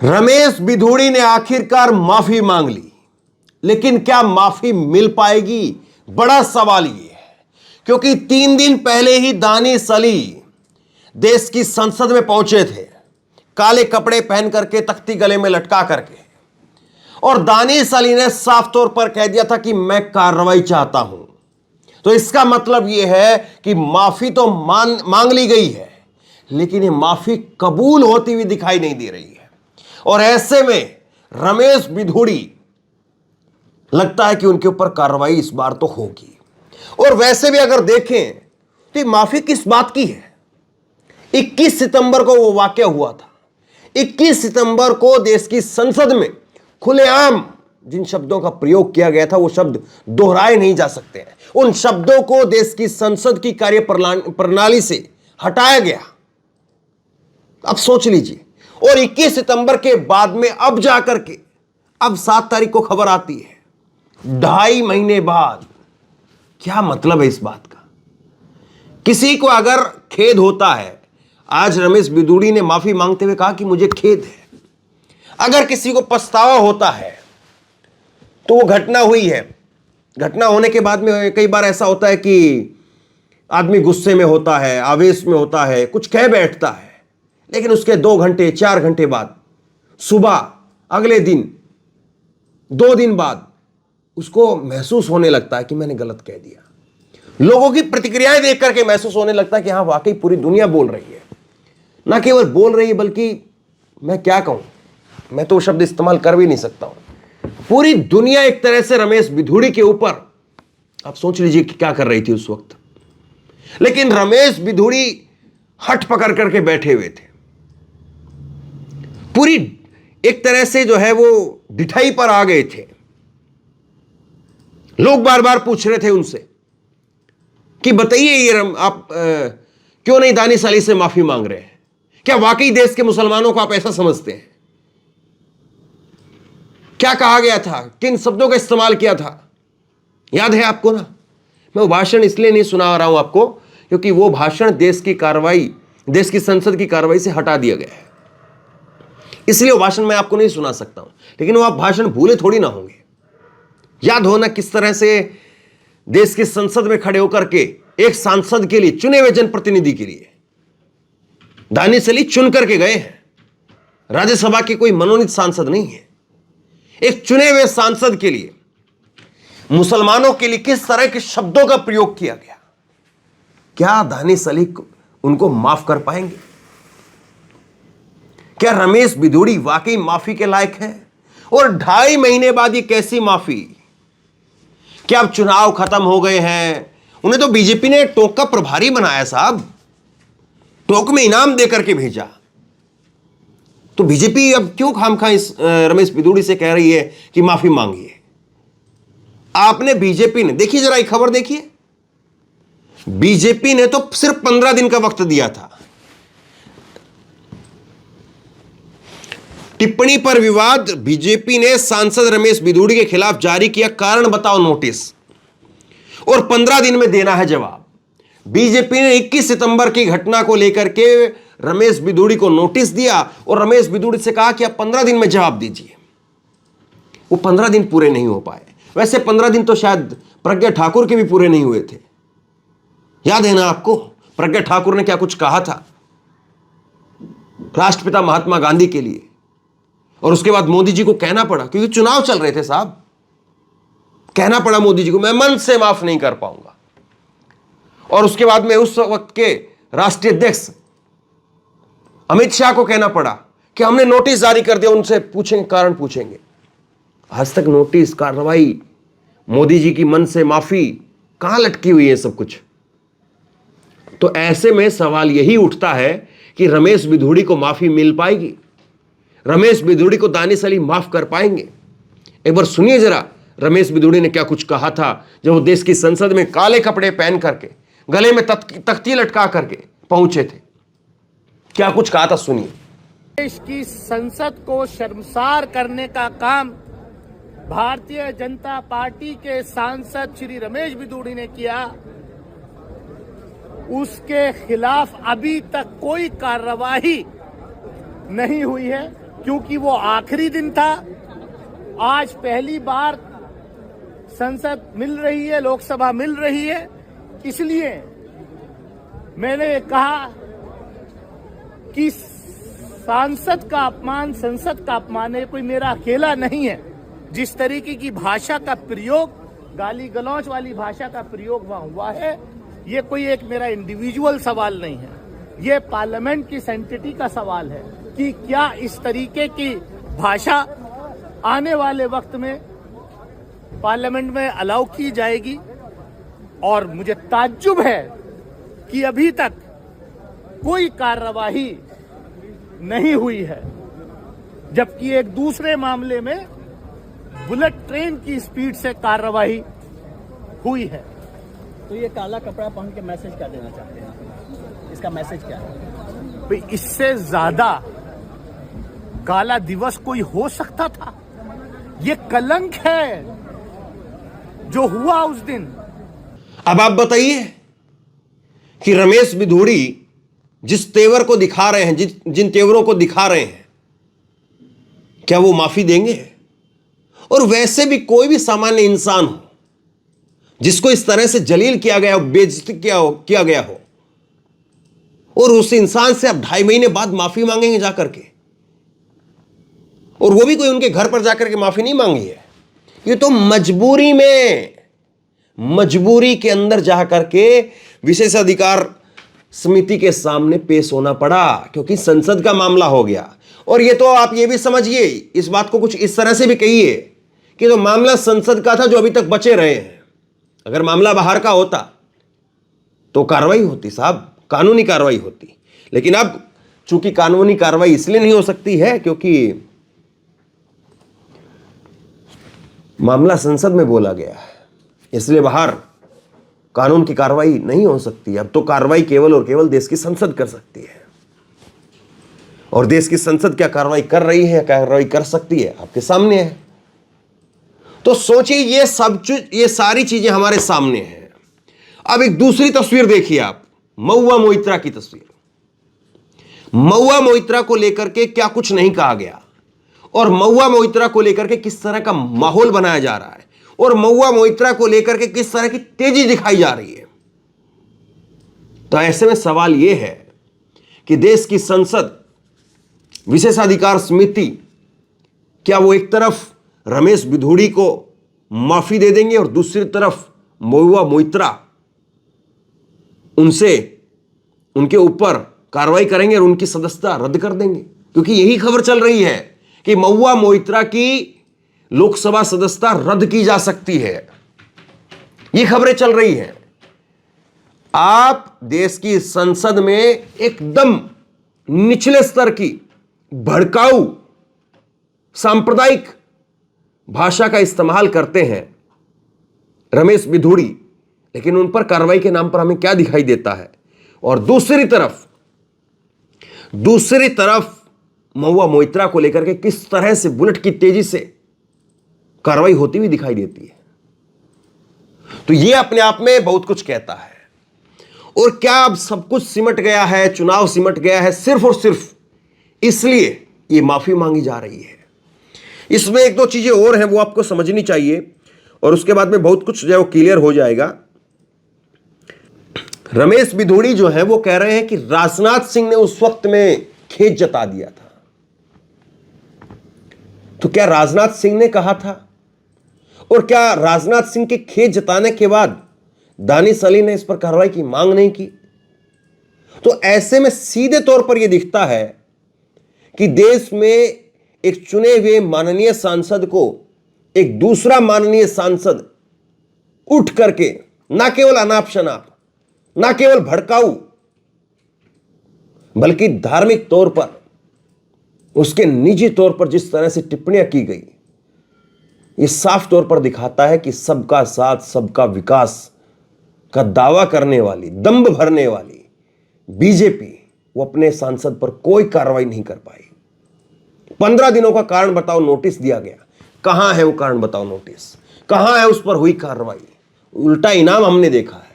रमेश बिधूड़ी ने आखिरकार माफी मांग ली, लेकिन क्या माफी मिल पाएगी? बड़ा सवाल यह है, क्योंकि 3 दिन पहले ही दानिश अली देश की संसद में पहुंचे थे, काले कपड़े पहन करके, तख्ती गले में लटका करके, और दानिश अली ने साफ तौर पर कह दिया था कि मैं कार्रवाई चाहता हूं। तो इसका मतलब यह है कि माफी तो मांग ली गई है, लेकिन यह माफी कबूल होती हुई दिखाई नहीं दे रही है। और ऐसे में रमेश बिधूड़ी लगता है कि उनके ऊपर कार्रवाई इस बार तो होगी। और वैसे भी अगर देखें तो माफी किस बात की है? 21 सितंबर को वो वाकया हुआ था। 21 सितंबर को देश की संसद में खुलेआम जिन शब्दों का प्रयोग किया गया था, वो शब्द दोहराए नहीं जा सकते हैं। उन शब्दों को देश की संसद की कार्य प्रणाली से हटाया गया। अब सोच लीजिए, और 21 सितंबर के बाद में अब जाकर के अब 7 तारीख को खबर आती है, 2.5 महीने बाद। क्या मतलब है इस बात का? किसी को अगर खेद होता है, आज रमेश बिधूड़ी ने माफी मांगते हुए कहा कि मुझे खेद है। अगर किसी को पछतावा होता है तो वो घटना हुई है। घटना होने के बाद में कई बार ऐसा होता है कि आदमी गुस्से में होता है, आवेश में होता है, कुछ कह बैठता है, लेकिन उसके 2 घंटे 4 घंटे बाद, सुबह अगले दिन, 2 दिन बाद उसको महसूस होने लगता है कि मैंने गलत कह दिया। लोगों की प्रतिक्रियाएं देख करके महसूस होने लगता है कि हाँ, वाकई पूरी दुनिया बोल रही है। ना केवल बोल रही है, बल्कि मैं क्या कहूं, मैं तो शब्द इस्तेमाल कर भी नहीं सकता हूं। पूरी दुनिया एक तरह से रमेश बिधूड़ी के ऊपर, आप सोच लीजिए कि क्या कर रही थी उस वक्त। लेकिन रमेश बिधूड़ी हट पकड़ करके बैठे हुए थे। पूरी एक तरह से जो है वो डिठाई पर आ गए थे। लोग बार बार पूछ रहे थे उनसे कि बताइए ये आप क्यों नहीं दानिश अली से माफी मांग रहे हैं? क्या वाकई देश के मुसलमानों को आप ऐसा समझते हैं? क्या कहा गया था, किन शब्दों का इस्तेमाल किया था, याद है आपको ना? मैं वो भाषण इसलिए नहीं सुना रहा हूं आपको, क्योंकि वो भाषण देश की संसद की कार्रवाई से हटा दिया गया है, इसलिए वो भाषण मैं आपको नहीं सुना सकता हूं। लेकिन वो आप भाषण भूले थोड़ी ना होंगे। याद हो ना किस तरह से देश की संसद में खड़े होकर के एक सांसद के लिए, चुने हुए जनप्रतिनिधि के लिए दानिश अली चुन करके गए हैं। राज्यसभा के कोई मनोनीत सांसद नहीं है। एक चुने हुए सांसद के लिए, मुसलमानों के लिए किस तरह के शब्दों का प्रयोग किया गया? क्या दानिश अली उनको माफ कर पाएंगे? क्या रमेश बिधूड़ी वाकई माफी के लायक है? और 2.5 महीने बाद ये कैसी माफी? क्या अब चुनाव खत्म हो गए हैं? उन्हें तो बीजेपी ने टोंक का प्रभारी बनाया साहब, टोंक में इनाम देकर के भेजा। तो बीजेपी अब क्यों खामखा इस रमेश बिधूड़ी से कह रही है कि माफी मांगिए? आपने, बीजेपी ने, देखिए जरा एक खबर देखिए, बीजेपी ने तो सिर्फ 15 दिन का वक्त दिया था। टिप्पणी पर विवाद, बीजेपी ने सांसद रमेश बिधूड़ी के खिलाफ जारी किया कारण बताओ नोटिस, और 15 दिन में देना है जवाब। बीजेपी ने 21 सितंबर की घटना को लेकर के रमेश बिधूड़ी को नोटिस दिया और रमेश बिधूड़ी से कहा कि आप 15 दिन में जवाब दीजिए। वो 15 दिन पूरे नहीं हो पाए। वैसे 15 दिन तो शायद प्रज्ञा ठाकुर के भी पूरे नहीं हुए थे। याद है ना आपको, प्रज्ञा ठाकुर ने क्या कुछ कहा था राष्ट्रपिता महात्मा गांधी के लिए, और उसके बाद मोदी जी को कहना पड़ा, क्योंकि चुनाव चल रहे थे साहब, कहना पड़ा मोदी जी को, मैं मन से माफ नहीं कर पाऊंगा। और उसके बाद में उस वक्त के राष्ट्रीय अध्यक्ष अमित शाह को कहना पड़ा कि हमने नोटिस जारी कर दिया, उनसे पूछेंगे, कारण पूछेंगे। आज तक नोटिस, कार्रवाई, मोदी जी की मन से माफी कहां लटकी हुई है सब कुछ? तो ऐसे में सवाल यही उठता है कि रमेश बिधूड़ी को माफी मिल पाएगी? रमेश बिधूड़ी को दानिश अली माफ कर पाएंगे? एक बार सुनिए जरा रमेश बिधूड़ी ने क्या कुछ कहा था जब वो देश की संसद में काले कपड़े पहन करके, गले में तख्ती लटका करके पहुंचे थे। क्या कुछ कहा था, सुनिए। देश की संसद को शर्मसार करने का काम भारतीय जनता पार्टी के सांसद श्री रमेश बिधूड़ी ने किया, उसके खिलाफ अभी तक कोई कार्रवाई नहीं हुई है। क्योंकि वो आखिरी दिन था। आज पहली बार संसद मिल रही है, लोकसभा मिल रही है, इसलिए मैंने कहा कि सांसद का अपमान संसद का अपमान है, कोई मेरा अकेला नहीं है। जिस तरीके की भाषा का प्रयोग, गाली गलौज वाली भाषा का प्रयोग वहां हुआ है, ये कोई एक मेरा इंडिविजुअल सवाल नहीं है, ये पार्लियामेंट की सैंक्टिटी का सवाल है कि क्या इस तरीके की भाषा आने वाले वक्त में पार्लियामेंट में अलाउ की जाएगी। और मुझे ताज्जुब है कि अभी तक कोई कार्यवाही नहीं हुई है, जबकि एक दूसरे मामले में बुलेट ट्रेन की स्पीड से कार्रवाई हुई है। तो ये काला कपड़ा पहन के मैसेज क्या देना चाहते हैं, इसका मैसेज क्या है? भाई इससे ज्यादा काला दिवस कोई हो सकता था? ये कलंक है जो हुआ उस दिन। अब आप बताइए कि रमेश बिधूड़ी जिस तेवर को दिखा रहे हैं, जिन तेवरों को दिखा रहे हैं, क्या वो माफी देंगे? और वैसे भी कोई भी सामान्य इंसान हो जिसको इस तरह से जलील किया गया हो, बेइज्जती किया गया हो, और उस इंसान से अब 2.5 महीने बाद माफी मांगेंगे जाकर के, और वो भी कोई उनके घर पर जाकर के माफी नहीं मांगी है। ये तो मजबूरी के अंदर जाकर के विशेषाधिकार समिति के सामने पेश होना पड़ा, क्योंकि संसद का मामला हो गया। और ये तो आप ये भी समझिए, इस बात को कुछ इस तरह से भी कहिए कि तो मामला संसद का था जो अभी तक बचे रहे हैं। अगर मामला बाहर का होता तो कार्रवाई होती साहब, कानूनी कार्रवाई होती। लेकिन अब चूंकि कानूनी कार्रवाई इसलिए नहीं हो सकती है क्योंकि मामला संसद में बोला गया है, इसलिए बाहर कानून की कार्रवाई नहीं हो सकती। अब तो कार्रवाई केवल और केवल देश की संसद कर सकती है, और देश की संसद क्या कार्रवाई कर रही है, कार्रवाई कर सकती है, आपके सामने है। तो सोचिए, ये सारी चीजें हमारे सामने हैं। अब एक दूसरी तस्वीर देखिए आप, महुआ मोइत्रा की तस्वीर। महुआ मोइत्रा को लेकर के क्या कुछ नहीं कहा गया, और महुआ मोइत्रा को लेकर के किस तरह का माहौल बनाया जा रहा है, और महुआ मोइत्रा को लेकर के किस तरह की तेजी दिखाई जा रही है। तो ऐसे में सवाल यह है कि देश की संसद, विशेषाधिकार समिति, क्या वो एक तरफ रमेश बिधूड़ी को माफी दे देंगे और दूसरी तरफ महुआ मोइत्रा उनके ऊपर कार्रवाई करेंगे और उनकी सदस्यता रद्द कर देंगे? क्योंकि यही खबर चल रही है कि महुआ मोइत्रा की लोकसभा सदस्यता रद्द की जा सकती है। ये खबरें चल रही हैं। आप देश की संसद में एकदम निचले स्तर की भड़काऊ सांप्रदायिक भाषा का इस्तेमाल करते हैं रमेश बिधूड़ी, लेकिन उन पर कार्रवाई के नाम पर हमें क्या दिखाई देता है? और दूसरी तरफ महुआ मोइत्रा को लेकर के किस तरह से बुलेट की तेजी से कार्रवाई होती हुई दिखाई देती है। तो यह अपने आप में बहुत कुछ कहता है। और क्या अब सब कुछ सिमट गया है, चुनाव सिमट गया है सिर्फ और सिर्फ इसलिए ये माफी मांगी जा रही है? इसमें एक दो चीजें और हैं, वो आपको समझनी चाहिए, और उसके बाद में बहुत कुछ जो है वो क्लियर हो जाएगा। रमेश बिधूड़ी जो है वो कह रहे हैं कि राजनाथ सिंह ने उस वक्त में खेद जता दिया था। तो क्या राजनाथ सिंह ने कहा था? और क्या राजनाथ सिंह के खेद जताने के बाद दानिश अली ने इस पर कार्रवाई की मांग नहीं की? तो ऐसे में सीधे तौर पर यह दिखता है कि देश में एक चुने हुए माननीय सांसद को एक दूसरा माननीय सांसद उठ करके ना केवल अनाप शनाप, ना केवल भड़काऊ, बल्कि धार्मिक तौर पर, उसके निजी तौर पर जिस तरह से टिप्पणियां की गई, यह साफ तौर पर दिखाता है कि सबका साथ सबका विकास का दावा करने वाली, दंभ भरने वाली बीजेपी, वो अपने सांसद पर कोई कार्रवाई नहीं कर पाई। 15 दिनों का कारण बताओ नोटिस दिया गया, कहां है वो कारण बताओ नोटिस? कहां है उस पर हुई कार्रवाई? उल्टा इनाम हमने देखा है।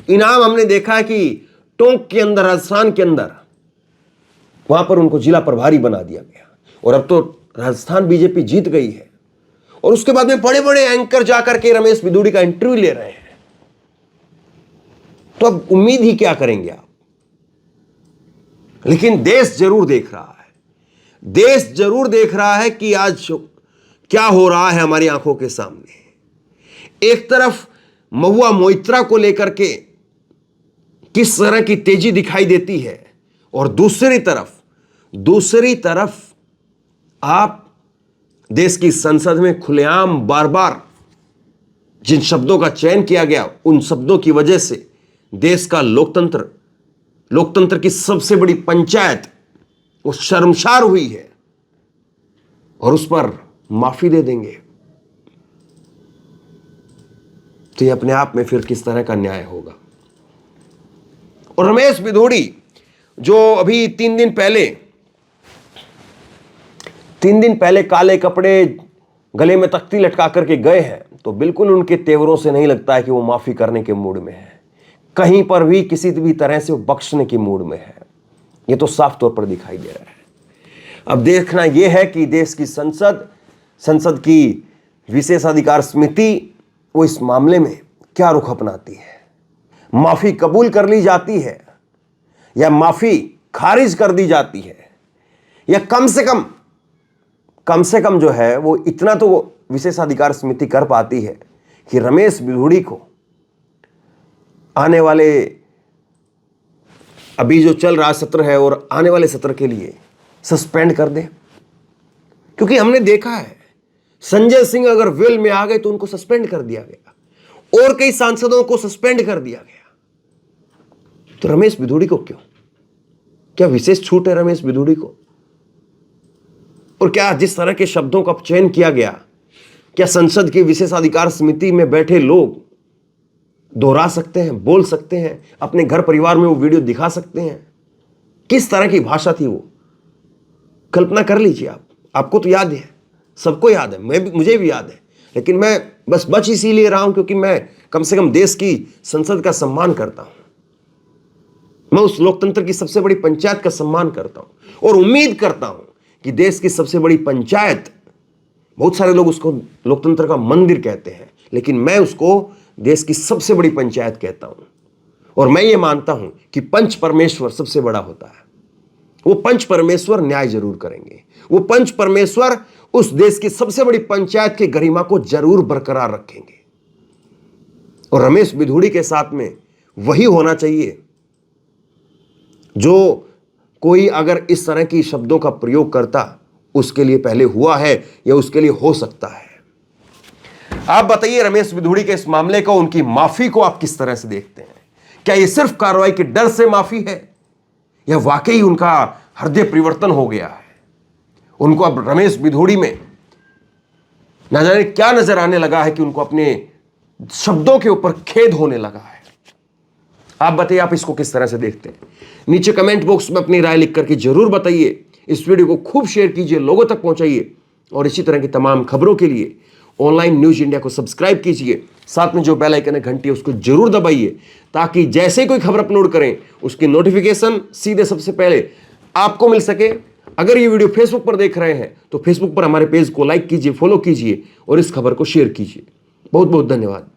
इनाम हमने देखा है कि टोंक के अंदर, राजस्थान के अंदर, वहां पर उनको जिला प्रभारी बना दिया गया, और अब तो राजस्थान बीजेपी जीत गई है, और उसके बाद में बड़े बड़े एंकर जाकर के रमेश बिधूड़ी का इंटरव्यू ले रहे हैं। तो अब उम्मीद ही क्या करेंगे आप? लेकिन देश जरूर देख रहा है, देश जरूर देख रहा है कि आज क्या हो रहा है हमारी आंखों के सामने। एक तरफ महुआ मोइत्रा को लेकर के किस तरह की तेजी दिखाई देती है, और दूसरी तरफ आप देश की संसद में खुलेआम बार बार जिन शब्दों का चयन किया गया, उन शब्दों की वजह से देश का लोकतंत्र की सबसे बड़ी पंचायत वो शर्मसार हुई है, और उस पर माफी दे देंगे तो ये अपने आप में फिर किस तरह का न्याय होगा। और रमेश बिधूड़ी जो अभी 3 दिन पहले काले कपड़े गले में तख्ती लटका करके गए हैं, तो बिल्कुल उनके तेवरों से नहीं लगता है कि वो माफी करने के मूड में है, कहीं पर भी किसी भी तरह से वो बख्शने की मूड में है। ये तो साफ तौर पर दिखाई दे रहा है। अब देखना यह है कि देश की संसद की विशेषाधिकार समिति वो इस मामले में क्या रुख अपनाती है। माफी कबूल कर ली जाती है या माफी खारिज कर दी जाती है, या कम से कम जो है वो इतना तो विशेषाधिकार समिति कर पाती है कि रमेश बिधूड़ी को आने वाले अभी जो चल रहा सत्र है और आने वाले सत्र के लिए सस्पेंड कर दे। क्योंकि हमने देखा है संजय सिंह अगर वेल में आ गए तो उनको सस्पेंड कर दिया गया, और कई सांसदों को सस्पेंड कर दिया गया। तो रमेश बिधूड़ी को क्यों? क्या विशेष छूट है रमेश बिधूड़ी को? और क्या जिस तरह के शब्दों का चयन किया गया, क्या संसद की विशेषाधिकार समिति में बैठे लोग दोहरा सकते हैं, बोल सकते हैं, अपने घर परिवार में वो वीडियो दिखा सकते हैं? किस तरह की भाषा थी वो, कल्पना कर लीजिए आप। आपको तो याद है, सबको याद है, मुझे भी याद है, लेकिन मैं बस बच इसीलिए रहा हूं क्योंकि मैं कम से कम देश की संसद का सम्मान करता हूं, मैं उस लोकतंत्र की सबसे बड़ी पंचायत का सम्मान करता हूं, और उम्मीद करता हूं कि देश की सबसे बड़ी पंचायत, बहुत सारे लोग उसको लोकतंत्र का मंदिर कहते हैं, लेकिन मैं उसको देश की सबसे बड़ी पंचायत कहता हूं। और मैं ये मानता हूं कि पंच परमेश्वर सबसे बड़ा होता है। वो पंच परमेश्वर न्याय जरूर करेंगे, वो पंच परमेश्वर उस देश की सबसे बड़ी पंचायत की गरिमा को जरूर बरकरार रखेंगे। और रमेश बिधूड़ी के साथ में वही होना चाहिए जो कोई अगर इस तरह की शब्दों का प्रयोग करता, उसके लिए पहले हुआ है या उसके लिए हो सकता है। आप बताइए रमेश बिधूड़ी के इस मामले को, उनकी माफी को आप किस तरह से देखते हैं? क्या यह सिर्फ कार्रवाई के डर से माफी है, या वाकई उनका हृदय परिवर्तन हो गया है? उनको अब रमेश बिधूड़ी में ना जाने क्या नजर आने लगा है कि उनको अपने शब्दों के ऊपर खेद होने लगा है। आप बताइए, आप इसको किस तरह से देखते हैं? नीचे कमेंट बॉक्स में अपनी राय लिख करके जरूर बताइए। इस वीडियो को खूब शेयर कीजिए, लोगों तक पहुंचाइए, और इसी तरह की तमाम खबरों के लिए ऑनलाइन न्यूज इंडिया को सब्सक्राइब कीजिए। साथ में जो बेल आइकन है, घंटी है, उसको जरूर दबाइए, ताकि जैसे कोई खबर अपलोड करें उसकी नोटिफिकेशन सीधे सबसे पहले आपको मिल सके। अगर ये वीडियो फेसबुक पर देख रहे हैं तो फेसबुक पर हमारे पेज को लाइक कीजिए, फॉलो कीजिए, और इस खबर को शेयर कीजिए। बहुत बहुत धन्यवाद।